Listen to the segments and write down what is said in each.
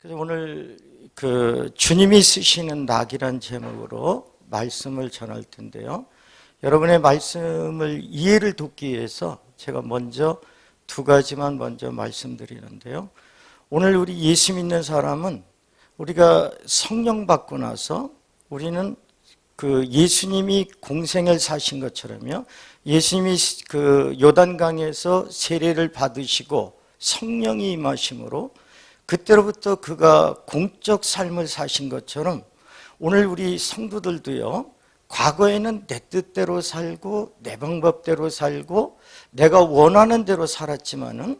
그래서 오늘 주님이 쓰시는 낙이란 제목으로 말씀을 전할 텐데요. 여러분의 말씀을 이해를 돕기 위해서 제가 먼저 두 가지만 먼저 말씀드리는데요. 오늘 우리 예수 믿는 사람은 우리가 성령 받고 나서 우리는 예수님이 공생을 사신 것처럼요. 예수님이 요단강에서 세례를 받으시고 성령이 임하심으로 그때로부터 그가 공적 삶을 사신 것처럼 오늘 우리 성도들도요, 과거에는 내 뜻대로 살고 내 방법대로 살고 내가 원하는 대로 살았지만은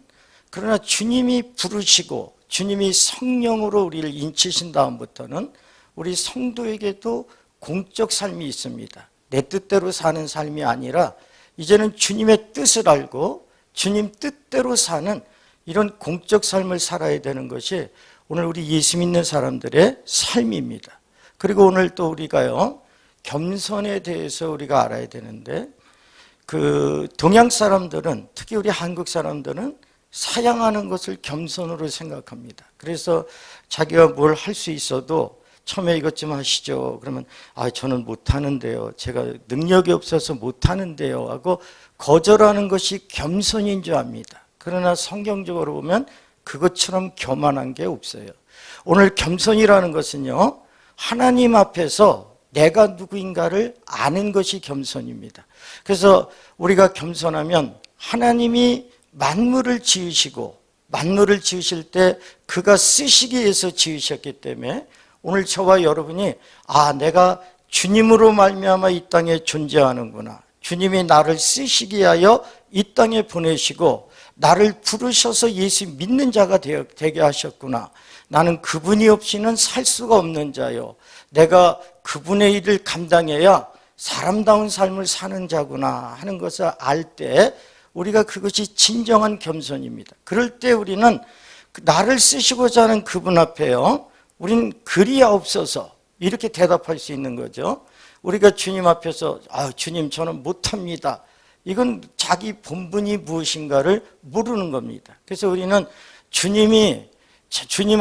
그러나 주님이 부르시고 주님이 성령으로 우리를 인치신 다음부터는 우리 성도에게도 공적 삶이 있습니다. 내 뜻대로 사는 삶이 아니라 이제는 주님의 뜻을 알고 주님 뜻대로 사는 이런 공적 삶을 살아야 되는 것이 오늘 우리 예수 믿는 사람들의 삶입니다. 그리고 오늘 또 우리가요, 겸손에 대해서 우리가 알아야 되는데 동양 사람들은, 특히 우리 한국 사람들은 사양하는 것을 겸손으로 생각합니다. 그래서 자기가 뭘 할 수 있어도 처음에 이것 좀 하시죠. 그러면 저는 못하는데요. 제가 능력이 없어서 못하는데요 하고 거절하는 것이 겸손인 줄 압니다. 그러나 성경적으로 보면 그것처럼 교만한 게 없어요. 오늘 겸손이라는 것은요, 하나님 앞에서 내가 누구인가를 아는 것이 겸손입니다. 그래서 우리가 겸손하면 하나님이 만물을 지으시고 만물을 지으실 때 그가 쓰시기 위해서 지으셨기 때문에 오늘 저와 여러분이 내가 주님으로 말미암아 이 땅에 존재하는구나, 주님이 나를 쓰시기 위하여 이 땅에 보내시고 나를 부르셔서 예수 믿는 자가 되게 하셨구나, 나는 그분이 없이는 살 수가 없는 자요, 내가 그분의 일을 감당해야 사람다운 삶을 사는 자구나 하는 것을 알 때 우리가 그것이 진정한 겸손입니다. 그럴 때 우리는 나를 쓰시고자 하는 그분 앞에요, 우리는 그리하옵소서 이렇게 대답할 수 있는 거죠. 우리가 주님 앞에서 주님 저는 못합니다, 이건 자기 본분이 무엇인가를 모르는 겁니다. 그래서 우리는 주님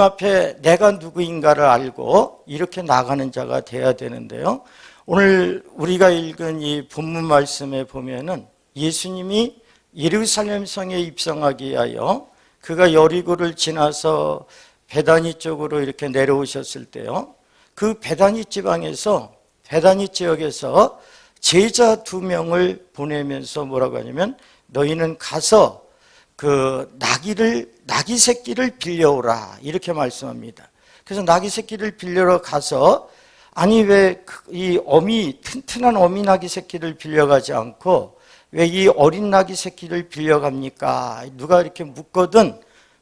앞에 내가 누구인가를 알고 이렇게 나가는 자가 돼야 되는데요. 오늘 우리가 읽은 이 본문 말씀에 보면은 예수님이 예루살렘 성에 입성하기 위하여 그가 여리고를 지나서 베다니 쪽으로 이렇게 내려오셨을 때요, 그 베다니 지역에서 제자 2명을 보내면서 뭐라고 하냐면 너희는 가서 나귀 새끼를 빌려오라 이렇게 말씀합니다. 그래서 나귀 새끼를 빌려러 가서 왜 이 튼튼한 어미 나귀 새끼를 빌려가지 않고 왜 이 어린 나귀 새끼를 빌려갑니까? 누가 이렇게 묻거든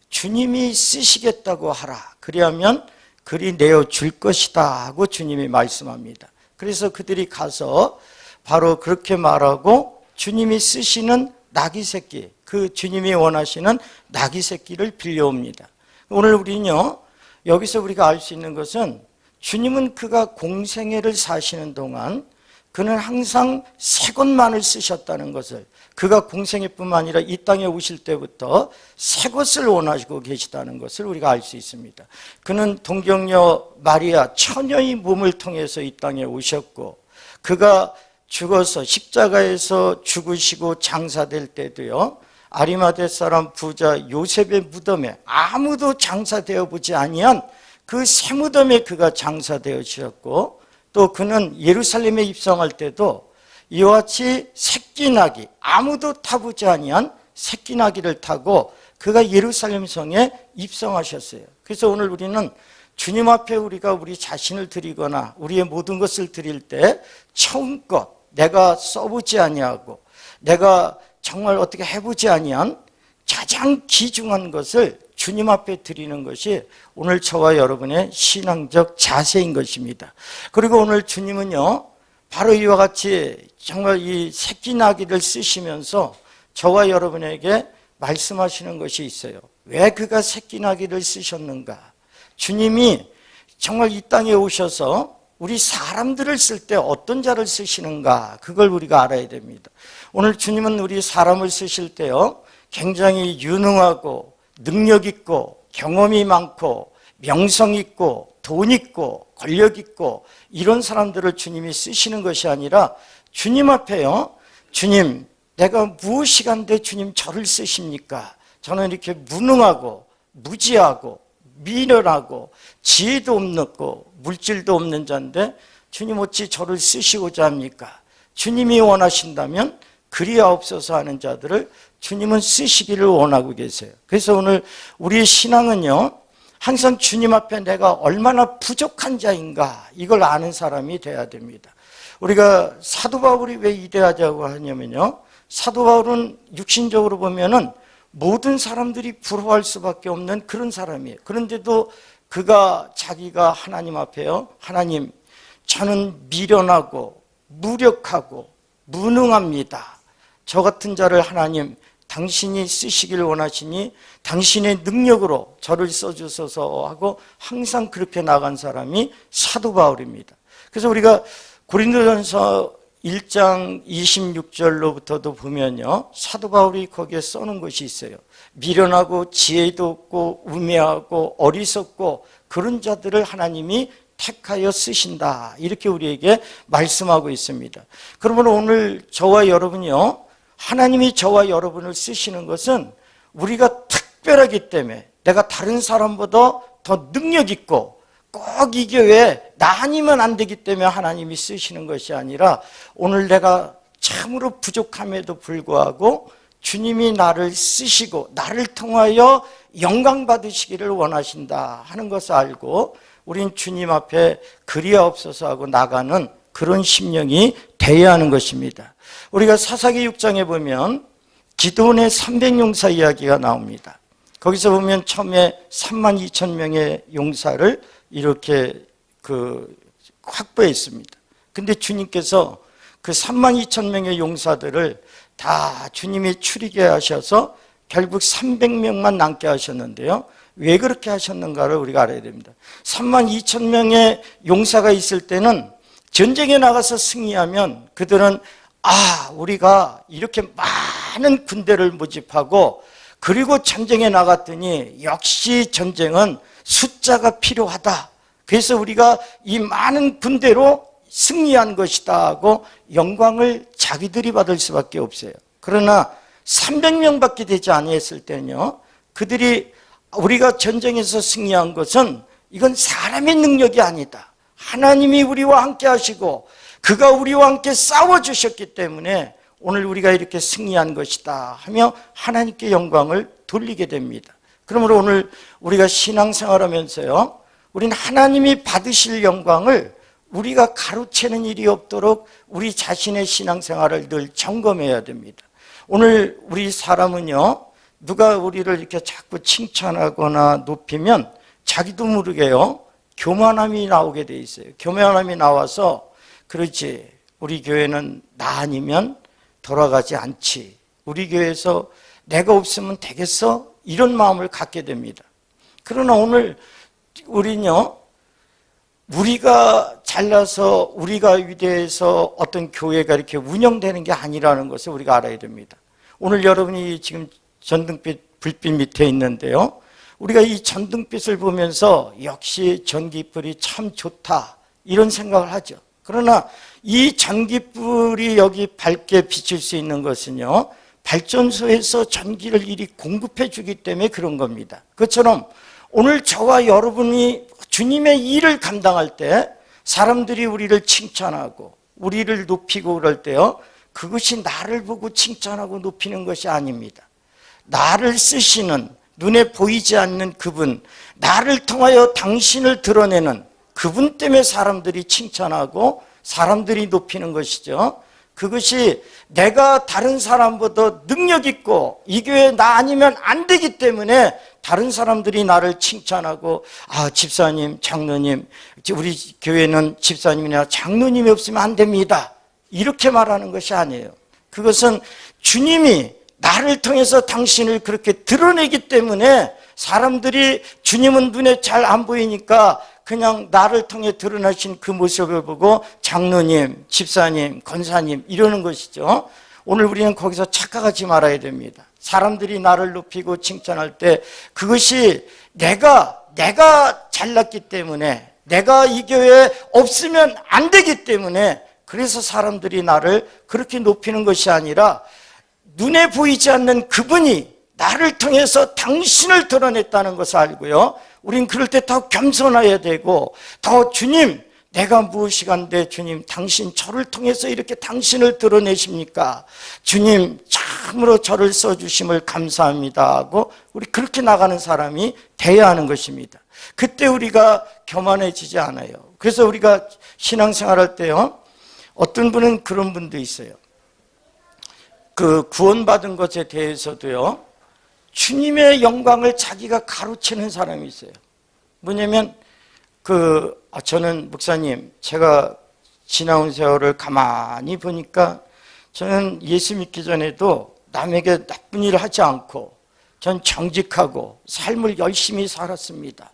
주님이 쓰시겠다고 하라, 그리하면 그리 내어줄 것이다 하고 주님이 말씀합니다. 그래서 그들이 가서 바로 그렇게 말하고 주님이 쓰시는 나귀 새끼, 주님이 원하시는 나귀 새끼를 빌려옵니다. 오늘 우리는요, 여기서 우리가 알 수 있는 것은 주님은 그가 공생애를 사시는 동안 그는 항상 새 것만을 쓰셨다는 것을, 그가 공생애뿐만 아니라 이 땅에 오실 때부터 새 것을 원하시고 계시다는 것을 우리가 알 수 있습니다. 그는 동정녀 마리아 처녀의 몸을 통해서 이 땅에 오셨고 그가 죽어서 십자가에서 죽으시고 장사될 때도요, 아리마대 사람 부자 요셉의 무덤에 아무도 장사되어 보지 아니한 그 새 무덤에 그가 장사되어지셨고, 또 그는 예루살렘에 입성할 때도 이와 같이 새끼 나귀, 아무도 타보지 아니한 새끼 나귀를 타고 그가 예루살렘 성에 입성하셨어요. 그래서 오늘 우리는 주님 앞에 우리가 우리 자신을 드리거나 우리의 모든 것을 드릴 때 처음껏 내가 써보지 아니하고 내가 정말 어떻게 해보지 아니한 가장 귀중한 것을 주님 앞에 드리는 것이 오늘 저와 여러분의 신앙적 자세인 것입니다. 그리고 오늘 주님은요, 바로 이와 같이 정말 이 새끼 나귀를 쓰시면서 저와 여러분에게 말씀하시는 것이 있어요. 왜 그가 새끼 나귀를 쓰셨는가? 주님이 정말 이 땅에 오셔서 우리 사람들을 쓸 때 어떤 자를 쓰시는가, 그걸 우리가 알아야 됩니다. 오늘 주님은 우리 사람을 쓰실 때요, 굉장히 유능하고 능력 있고 경험이 많고 명성 있고 돈 있고 권력 있고 이런 사람들을 주님이 쓰시는 것이 아니라 주님 앞에요, 주님 내가 무엇이간데 주님 저를 쓰십니까? 저는 이렇게 무능하고 무지하고 미련하고 지혜도 없고 물질도 없는 자인데 주님 어찌 저를 쓰시고자 합니까? 주님이 원하신다면 그리하옵소서 하는 자들을 주님은 쓰시기를 원하고 계세요. 그래서 오늘 우리의 신앙은요, 항상 주님 앞에 내가 얼마나 부족한 자인가 이걸 아는 사람이 돼야 됩니다. 우리가 사도 바울이 왜 위대하다고 하냐면요, 사도 바울은 육신적으로 보면은 모든 사람들이 부러워할 수밖에 없는 그런 사람이에요. 그런데도 그가 자기가 하나님 앞에요, 하나님 저는 미련하고 무력하고 무능합니다. 저 같은 자를 하나님 당신이 쓰시기를 원하시니 당신의 능력으로 저를 써주소서 하고 항상 그렇게 나간 사람이 사도 바울입니다. 그래서 우리가 고린도전서 1장 26절로부터도 보면요, 사도 바울이 거기에 써놓은 것이 있어요. 미련하고 지혜도 없고 우매하고 어리석고 그런 자들을 하나님이 택하여 쓰신다, 이렇게 우리에게 말씀하고 있습니다. 그러면 오늘 저와 여러분이요, 하나님이 저와 여러분을 쓰시는 것은 우리가 특별하기 때문에, 내가 다른 사람보다 더 능력 있고 꼭 이 교회에 나 아니면 안 되기 때문에 하나님이 쓰시는 것이 아니라, 오늘 내가 참으로 부족함에도 불구하고 주님이 나를 쓰시고 나를 통하여 영광 받으시기를 원하신다 하는 것을 알고 우린 주님 앞에 그리하옵소서 하고 나가는 그런 심령이 되어야 하는 것입니다. 우리가 사사기 6장에 보면 기드온의 300용사 이야기가 나옵니다. 거기서 보면 처음에 32,000명의 용사를 이렇게 확보했습니다. 근데 주님께서 그 32,000명의 용사들을 다 주님이 추리게 하셔서 결국 300명만 남게 하셨는데요, 왜 그렇게 하셨는가를 우리가 알아야 됩니다. 32,000명의 용사가 있을 때는 전쟁에 나가서 승리하면 그들은 우리가 이렇게 많은 군대를 모집하고 그리고 전쟁에 나갔더니 역시 전쟁은 숫자가 필요하다, 그래서 우리가 이 많은 군대로 승리한 것이다 하고 영광을 자기들이 받을 수밖에 없어요. 그러나 300명밖에 되지 아니했을 때는요, 그들이 우리가 전쟁에서 승리한 것은 이건 사람의 능력이 아니다, 하나님이 우리와 함께 하시고 그가 우리와 함께 싸워주셨기 때문에 오늘 우리가 이렇게 승리한 것이다 하며 하나님께 영광을 돌리게 됩니다. 그러므로 오늘 우리가 신앙생활하면서요, 우리는 하나님이 받으실 영광을 우리가 가로채는 일이 없도록 우리 자신의 신앙생활을 늘 점검해야 됩니다. 오늘 우리 사람은요, 누가 우리를 이렇게 자꾸 칭찬하거나 높이면 자기도 모르게요, 교만함이 나오게 돼 있어요. 교만함이 나와서 그렇지, 우리 교회는 나 아니면 돌아가지 않지, 우리 교회에서 내가 없으면 되겠어, 이런 마음을 갖게 됩니다. 그러나 오늘 우리는요, 우리가 잘나서 우리가 위대해서 어떤 교회가 이렇게 운영되는 게 아니라는 것을 우리가 알아야 됩니다. 오늘 여러분이 지금 전등빛 불빛 밑에 있는데요, 우리가 이 전등빛을 보면서 역시 전기불이 참 좋다 이런 생각을 하죠. 그러나 이 전기불이 여기 밝게 비칠 수 있는 것은요, 발전소에서 전기를 이리 공급해 주기 때문에 그런 겁니다. 그것처럼 오늘 저와 여러분이 주님의 일을 감당할 때 사람들이 우리를 칭찬하고 우리를 높이고 그럴 때요, 그것이 나를 보고 칭찬하고 높이는 것이 아닙니다. 나를 쓰시는, 눈에 보이지 않는 그분, 나를 통하여 당신을 드러내는 그분 때문에 사람들이 칭찬하고 사람들이 높이는 것이죠. 그것이 내가 다른 사람보다 능력 있고 이 교회 나 아니면 안 되기 때문에 다른 사람들이 나를 칭찬하고 집사님, 장로님, 우리 교회는 집사님이나 장로님이 없으면 안 됩니다, 이렇게 말하는 것이 아니에요. 그것은 주님이 나를 통해서 당신을 그렇게 드러내기 때문에 사람들이 주님은 눈에 잘 안 보이니까 그냥 나를 통해 드러나신 그 모습을 보고 장로님, 집사님, 권사님 이러는 것이죠. 오늘 우리는 거기서 착각하지 말아야 됩니다. 사람들이 나를 높이고 칭찬할 때 그것이 내가 잘났기 때문에, 내가 이 교회에 없으면 안 되기 때문에 그래서 사람들이 나를 그렇게 높이는 것이 아니라 눈에 보이지 않는 그분이 나를 통해서 당신을 드러냈다는 것을 알고요, 우린 그럴 때 더 겸손해야 되고, 더 주님, 내가 무엇이간데 주님 당신 저를 통해서 이렇게 당신을 드러내십니까? 주님 참으로 저를 써주심을 감사합니다 하고 우리 그렇게 나가는 사람이 돼야 하는 것입니다. 그때 우리가 교만해지지 않아요. 그래서 우리가 신앙생활할 때요, 어떤 분은 그런 분도 있어요. 그 구원받은 것에 대해서도요, 주님의 영광을 자기가 가로채는 사람이 있어요. 뭐냐면 저는 목사님, 제가 지나온 세월을 가만히 보니까 저는 예수 믿기 전에도 남에게 나쁜 일을 하지 않고 전 정직하고 삶을 열심히 살았습니다.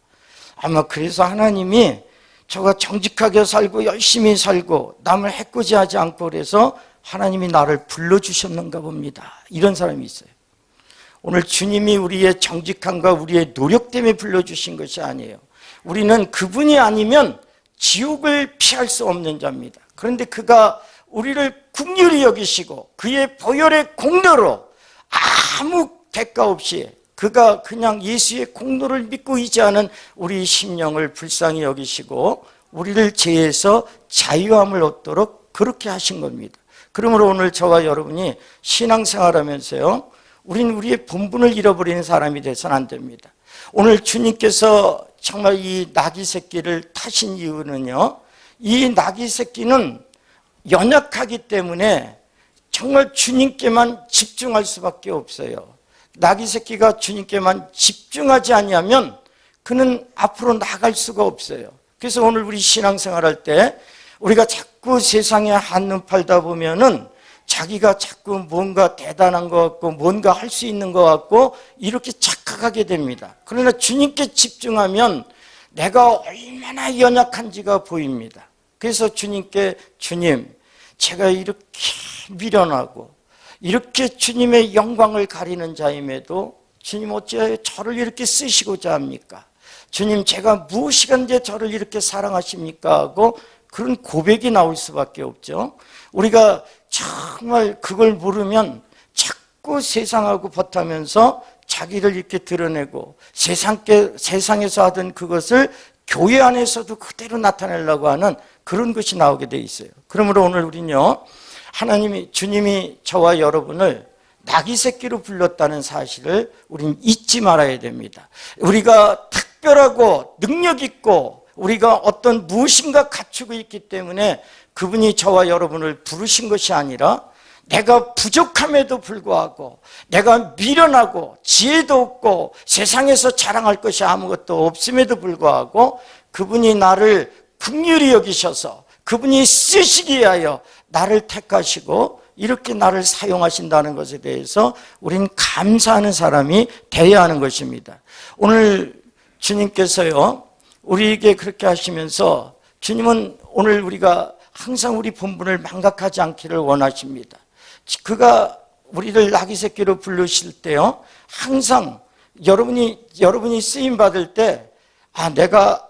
아마 그래서 하나님이 저가 정직하게 살고 열심히 살고 남을 해코지하지 않고 그래서 하나님이 나를 불러주셨는가 봅니다. 이런 사람이 있어요. 오늘 주님이 우리의 정직함과 우리의 노력 때문에 불러주신 것이 아니에요. 우리는 그분이 아니면 지옥을 피할 수 없는 자입니다. 그런데 그가 우리를 긍휼히 여기시고 그의 보혈의 공로로 아무 대가 없이 그가 그냥 예수의 공로를 믿고 의지하는 우리 심령을 불쌍히 여기시고 우리를 죄에서 자유함을 얻도록 그렇게 하신 겁니다. 그러므로 오늘 저와 여러분이 신앙생활하면서요, 우리는 우리의 본분을 잃어버리는 사람이 돼서는 안 됩니다. 오늘 주님께서 정말 이 나귀 새끼를 타신 이유는요, 이 나귀 새끼는 연약하기 때문에 정말 주님께만 집중할 수밖에 없어요. 나귀 새끼가 주님께만 집중하지 않으면 그는 앞으로 나갈 수가 없어요. 그래서 오늘 우리 신앙생활할 때 우리가 자꾸 세상에 한눈 팔다 보면은 자기가 자꾸 뭔가 대단한 것 같고 뭔가 할 수 있는 것 같고 이렇게 착각하게 됩니다. 그러나 주님께 집중하면 내가 얼마나 연약한지가 보입니다. 그래서 주님께, 주님, 제가 이렇게 미련하고 이렇게 주님의 영광을 가리는 자임에도 주님 어찌하여 저를 이렇게 쓰시고자 합니까? 주님, 제가 무엇이간데 저를 이렇게 사랑하십니까? 하고 그런 고백이 나올 수밖에 없죠. 우리가 정말 그걸 모르면 자꾸 세상하고 버타면서 자기를 이렇게 드러내고 세상에서 하던 그것을 교회 안에서도 그대로 나타내려고 하는 그런 것이 나오게 돼 있어요. 그러므로 오늘 우리는요, 주님이 저와 여러분을 나귀 새끼로 불렀다는 사실을 우리는 잊지 말아야 됩니다. 우리가 특별하고 능력 있고 우리가 어떤 무엇인가 갖추고 있기 때문에 그분이 저와 여러분을 부르신 것이 아니라 내가 부족함에도 불구하고 내가 미련하고 지혜도 없고 세상에서 자랑할 것이 아무것도 없음에도 불구하고 그분이 나를 긍휼히 여기셔서 그분이 쓰시기 위하여 나를 택하시고 이렇게 나를 사용하신다는 것에 대해서 우리는 감사하는 사람이 되어야 하는 것입니다. 오늘 주님께서요, 우리에게 그렇게 하시면서 주님은 오늘 우리가 항상 우리 본분을 망각하지 않기를 원하십니다. 그가 우리를 나귀 새끼로 부르실 때요, 항상 여러분이 쓰임 받을 때, 내가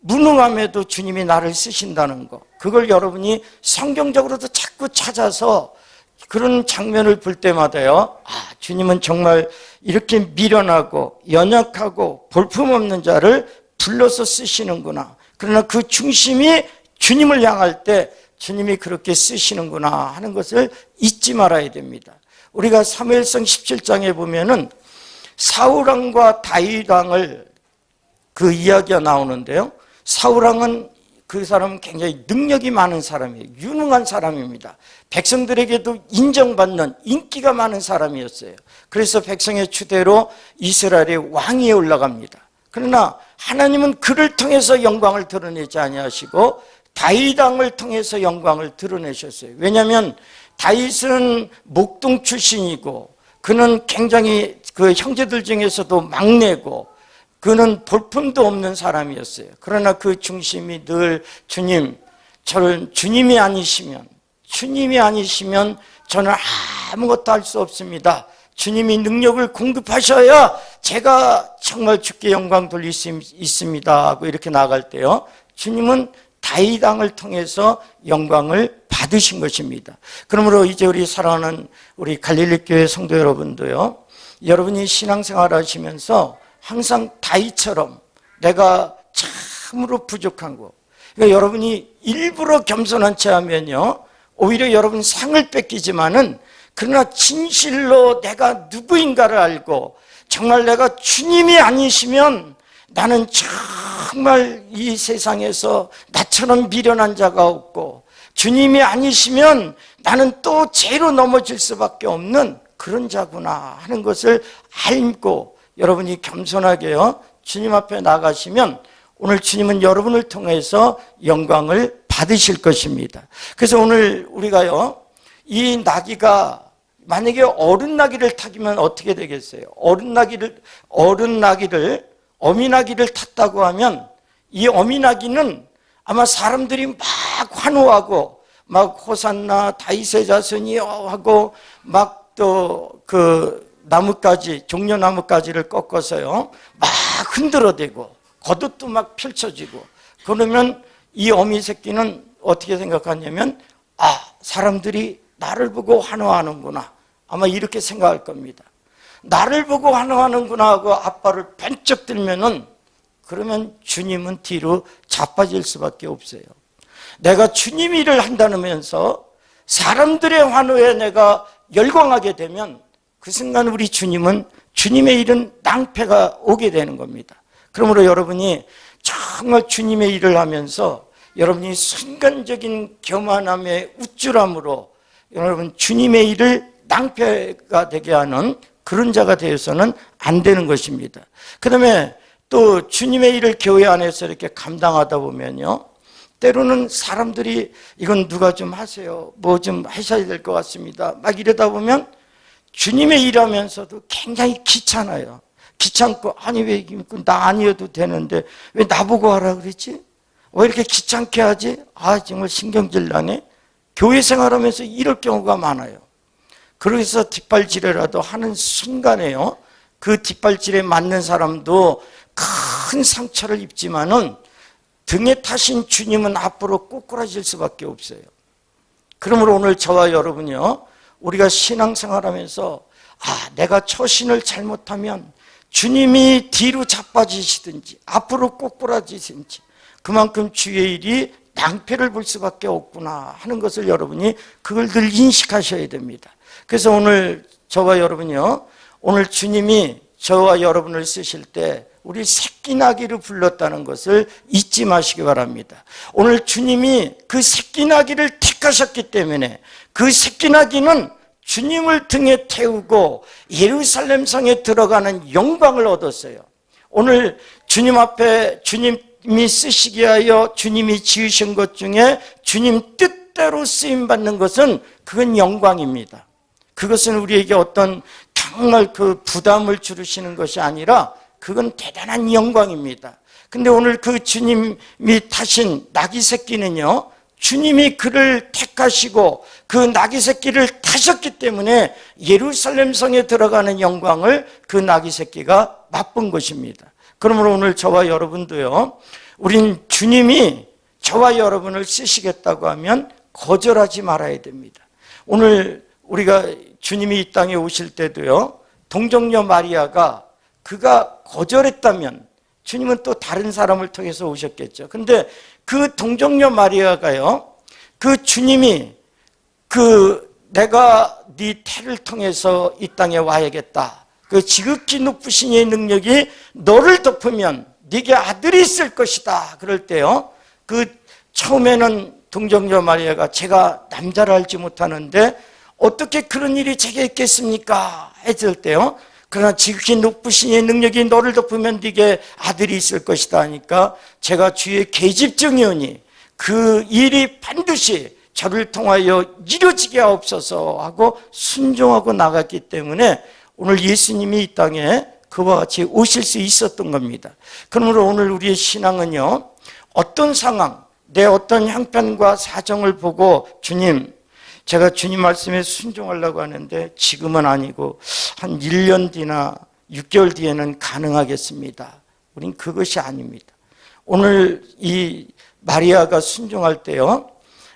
무능함에도 주님이 나를 쓰신다는 거, 그걸 여러분이 성경적으로도 자꾸 찾아서 그런 장면을 볼 때마다요, 주님은 정말 이렇게 미련하고 연약하고 볼품없는 자를 불러서 쓰시는구나. 그러나 그 중심이 주님을 향할 때 주님이 그렇게 쓰시는구나 하는 것을 잊지 말아야 됩니다. 우리가 사무엘상 17장에 보면은 사울왕과 다윗왕을 그 이야기가 나오는데요, 사울왕은 그 사람은 굉장히 능력이 많은 사람이에요. 유능한 사람입니다. 백성들에게도 인정받는 인기가 많은 사람이었어요. 그래서 백성의 추대로 이스라엘의 왕위에 올라갑니다. 그러나 하나님은 그를 통해서 영광을 드러내지 아니하시고 다윗 왕을 통해서 영광을 드러내셨어요. 왜냐하면 다윗은 목동 출신이고 그는 굉장히 그 형제들 중에서도 막내고 그는 볼품도 없는 사람이었어요. 그러나 그 중심이 늘 주님, 저를 주님이 아니시면 저는 아무것도 할 수 없습니다. 주님이 능력을 공급하셔야 제가 정말 주께 영광 돌릴 수 있습니다 하고 이렇게 나아갈 때요, 주님은 다윗 왕을 통해서 영광을 받으신 것입니다. 그러므로 이제 우리 사랑하는 우리 갈릴리 교회 성도 여러분도요, 여러분이 신앙생활 하시면서 항상 다윗처럼 내가 참으로 부족한 거, 그러니까 여러분이 일부러 겸손한 채 하면요, 오히려 여러분 상을 뺏기지만은, 그러나 진실로 내가 누구인가를 알고 정말 내가 주님이 아니시면 나는 정말 이 세상에서 나처럼 미련한 자가 없고, 주님이 아니시면 나는 또 죄로 넘어질 수밖에 없는 그런 자구나 하는 것을 알고 여러분이 겸손하게요, 주님 앞에 나가시면 오늘 주님은 여러분을 통해서 영광을 받으실 것입니다. 그래서 오늘 우리가요, 이 나귀가 만약에 어른 나귀를 타기면 어떻게 되겠어요? 어미 나귀를 탔다고 하면 이 어미 나귀는 아마 사람들이 막 환호하고 막 호산나 다윗의 자손이여 하고 막 또 그 나뭇가지, 종려나뭇가지를 꺾어서요 막 흔들어대고 겉옷도 막 펼쳐지고, 그러면 이 어미 새끼는 어떻게 생각하냐면, 아, 사람들이 나를 보고 환호하는구나, 아마 이렇게 생각할 겁니다. 나를 보고 환호하는구나 하고 앞발을 번쩍 들면은, 그러면 주님은 뒤로 자빠질 수밖에 없어요. 내가 주님 일을 한다면서 사람들의 환호에 내가 열광하게 되면 그 순간 우리 주님은, 주님의 일은 낭패가 오게 되는 겁니다. 그러므로 여러분이 정말 주님의 일을 하면서 여러분이 순간적인 교만함의 우쭐함으로 여러분 주님의 일을 낭패가 되게 하는 그런 자가 되어서는 안 되는 것입니다. 그 다음에 또 주님의 일을 교회 안에서 이렇게 감당하다 보면요, 때로는 사람들이 이건 누가 좀 하세요, 뭐 좀 하셔야 될 것 같습니다, 막 이러다 보면 주님의 일하면서도 굉장히 귀찮아요. 귀찮고, 아니 왜 나 아니어도 되는데 왜 나보고 하라 그랬지? 왜 이렇게 귀찮게 하지? 아, 정말 신경질 나네. 교회 생활하면서 이럴 경우가 많아요. 그래서 뒷발질이라도 하는 순간에요, 그 뒷발질에 맞는 사람도 큰 상처를 입지만은 등에 타신 주님은 앞으로 꼬꾸라질 수밖에 없어요. 그러므로 오늘 저와 여러분이요, 우리가 신앙생활하면서 내가 처신을 잘못하면 주님이 뒤로 자빠지시든지 앞으로 꼬꾸라지든지 그만큼 주의 일이 낭패를 볼 수밖에 없구나 하는 것을 여러분이 그걸 늘 인식하셔야 됩니다. 그래서 오늘 저와 여러분이요, 오늘 주님이 저와 여러분을 쓰실 때 우리 새끼나귀를 불렀다는 것을 잊지 마시기 바랍니다. 오늘 주님이 그 새끼나귀를 택하셨기 때문에 그 새끼나귀는 주님을 등에 태우고 예루살렘 성에 들어가는 영광을 얻었어요. 오늘 주님 앞에 주님이 쓰시게 하여 주님이 지으신 것 중에 주님 뜻대로 쓰임받는 것은 그건 영광입니다. 그것은 우리에게 어떤 정말 그 부담을 주시는 것이 아니라 그건 대단한 영광입니다. 근데 오늘 그 주님이 타신 나귀 새끼는요, 주님이 그를 택하시고 그 나귀 새끼를 타셨기 때문에 예루살렘 성에 들어가는 영광을 그 나귀 새끼가 맛본 것입니다. 그러므로 오늘 저와 여러분도요, 우린 주님이 저와 여러분을 쓰시겠다고 하면 거절하지 말아야 됩니다. 오늘 우리가 주님이 이 땅에 오실 때도요, 동정녀 마리아가 그가 거절했다면 주님은 또 다른 사람을 통해서 오셨겠죠. 근데 그 동정녀 마리아가요, 그 주님이 내가 네 태를 통해서 이 땅에 와야겠다, 그 지극히 높으신 이의 능력이 너를 덮으면 네게 아들이 있을 것이다 그럴 때요, 그 처음에는 동정녀 마리아가 제가 남자를 알지 못하는데 어떻게 그런 일이 제게 있겠습니까 했을 때요, 그러나 지극히 높으신 이의 능력이 너를 덮으면 네게 아들이 있을 것이다 하니까 제가 주의 계집종이오니 그 일이 반드시 저를 통하여 이루어지게 하옵소서 하고 순종하고 나갔기 때문에 오늘 예수님이 이 땅에 그와 같이 오실 수 있었던 겁니다. 그러므로 오늘 우리의 신앙은요, 어떤 상황, 내 어떤 형편과 사정을 보고 주님, 제가 주님 말씀에 순종하려고 하는데 지금은 아니고 한 1년 뒤나 6개월 뒤에는 가능하겠습니다. 우린 그것이 아닙니다. 오늘 이 마리아가 순종할 때요,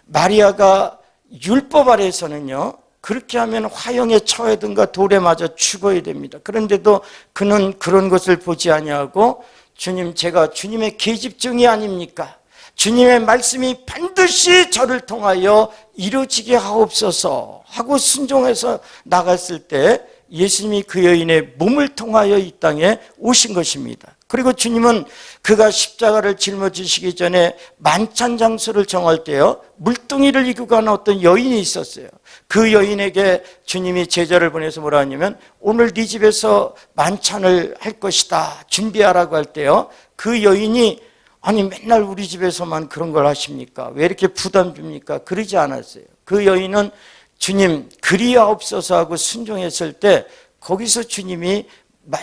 마리아가 율법 아래에서는요, 그렇게 하면 화형에 처하든가 돌에 맞아 죽어야 됩니다. 그런데도 그는 그런 것을 보지 아니하고 주님, 제가 주님의 계집종이 아닙니까? 주님의 말씀이 반드시 저를 통하여 이루어지게 하옵소서 하고 순종해서 나갔을 때 예수님이 그 여인의 몸을 통하여 이 땅에 오신 것입니다. 그리고 주님은 그가 십자가를 짊어지시기 전에 만찬 장소를 정할 때요, 물동이를 이고 가는 어떤 여인이 있었어요. 그 여인에게 주님이 제자를 보내서 뭐라 하냐면, 오늘 네 집에서 만찬을 할 것이다, 준비하라고 할 때요, 그 여인이 아니 맨날 우리 집에서만 그런 걸 하십니까? 왜 이렇게 부담 줍니까? 그러지 않았어요. 그 여인은 주님 그리하옵소서 하고 순종했을 때 거기서 주님이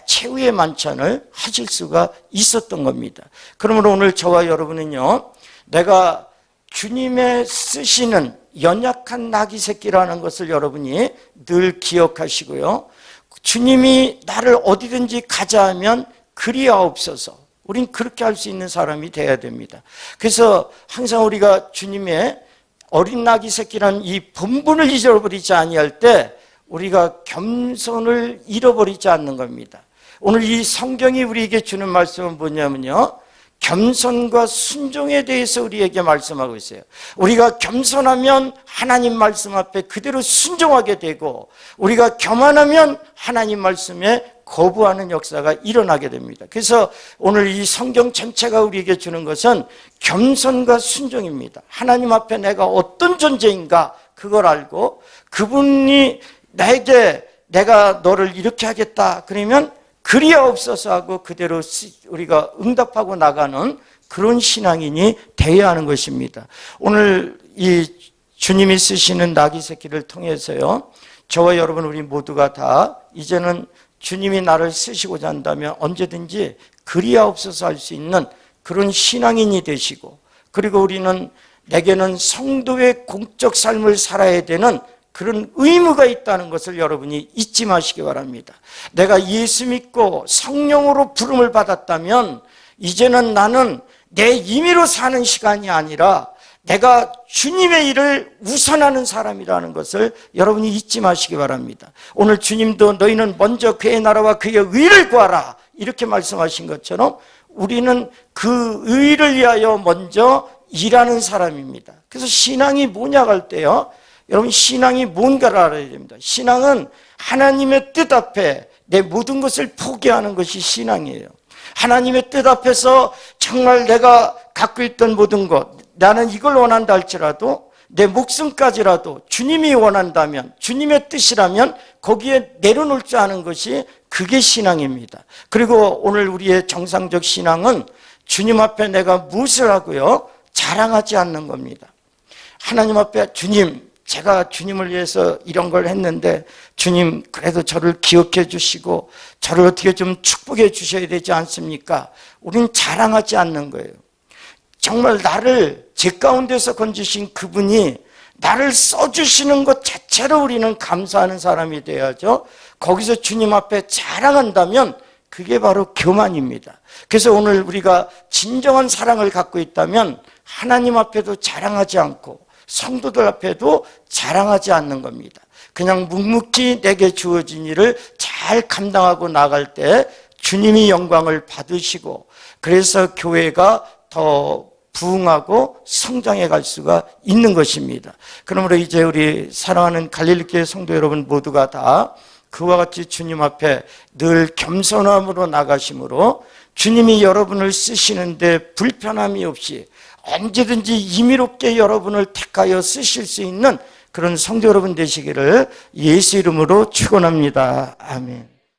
최후의 만찬을 하실 수가 있었던 겁니다. 그러므로 오늘 저와 여러분은요, 내가 주님의 쓰시는 연약한 나귀 새끼라는 것을 여러분이 늘 기억하시고요, 주님이 나를 어디든지 가자 하면 그리하옵소서, 우린 그렇게 할 수 있는 사람이 돼야 됩니다. 그래서 항상 우리가 주님의 어린 나귀 새끼라는 이 본분을 잊어버리지 아니할 때 우리가 겸손을 잃어버리지 않는 겁니다. 오늘 이 성경이 우리에게 주는 말씀은 뭐냐면요, 겸손과 순종에 대해서 우리에게 말씀하고 있어요. 우리가 겸손하면 하나님 말씀 앞에 그대로 순종하게 되고, 우리가 교만하면 하나님 말씀에 거부하는 역사가 일어나게 됩니다. 그래서 오늘 이 성경 전체가 우리에게 주는 것은 겸손과 순종입니다. 하나님 앞에 내가 어떤 존재인가 그걸 알고, 그분이 나에게 내가 너를 이렇게 하겠다 그러면 그리하옵소서 하고 그대로 우리가 응답하고 나가는 그런 신앙인이 되어야 하는 것입니다. 오늘 이 주님이 쓰시는 나귀 새끼를 통해서요, 저와 여러분 우리 모두가 다 이제는 주님이 나를 쓰시고자 한다면 언제든지 그리하옵소서 할 수 있는 그런 신앙인이 되시고, 그리고 우리는 내게는 성도의 공적 삶을 살아야 되는 그런 의무가 있다는 것을 여러분이 잊지 마시기 바랍니다. 내가 예수 믿고 성령으로 부름을 받았다면 이제는 나는 내 임의로 사는 시간이 아니라 내가 주님의 일을 우선하는 사람이라는 것을 여러분이 잊지 마시기 바랍니다. 오늘 주님도 너희는 먼저 그의 나라와 그의 의를 구하라 이렇게 말씀하신 것처럼 우리는 그 의를 위하여 먼저 일하는 사람입니다. 그래서 신앙이 뭐냐 할 때요, 여러분 신앙이 뭔가를 알아야 됩니다. 신앙은 하나님의 뜻 앞에 내 모든 것을 포기하는 것이 신앙이에요. 하나님의 뜻 앞에서 정말 내가 갖고 있던 모든 것, 나는 이걸 원한다 할지라도 내 목숨까지라도 주님이 원한다면, 주님의 뜻이라면 거기에 내려놓을 줄 아는 것이 그게 신앙입니다. 그리고 오늘 우리의 정상적 신앙은 주님 앞에 내가 무엇을 하고요, 자랑하지 않는 겁니다. 하나님 앞에 주님, 제가 주님을 위해서 이런 걸 했는데 주님 그래도 저를 기억해 주시고 저를 어떻게 좀 축복해 주셔야 되지 않습니까? 우리는 자랑하지 않는 거예요. 정말 나를 제 가운데서 건지신 그분이 나를 써주시는 것 자체로 우리는 감사하는 사람이 돼야죠. 거기서 주님 앞에 자랑한다면 그게 바로 교만입니다. 그래서 오늘 우리가 진정한 사랑을 갖고 있다면 하나님 앞에도 자랑하지 않고 성도들 앞에도 자랑하지 않는 겁니다. 그냥 묵묵히 내게 주어진 일을 잘 감당하고 나갈 때 주님이 영광을 받으시고, 그래서 교회가 더 부흥하고 성장해 갈 수가 있는 것입니다. 그러므로 이제 우리 사랑하는 갈릴리교회 성도 여러분 모두가 다 그와 같이 주님 앞에 늘 겸손함으로 나가심으로 주님이 여러분을 쓰시는데 불편함이 없이 언제든지 임의롭게 여러분을 택하여 쓰실 수 있는 그런 성도 여러분 되시기를 예수 이름으로 축원합니다. 아멘.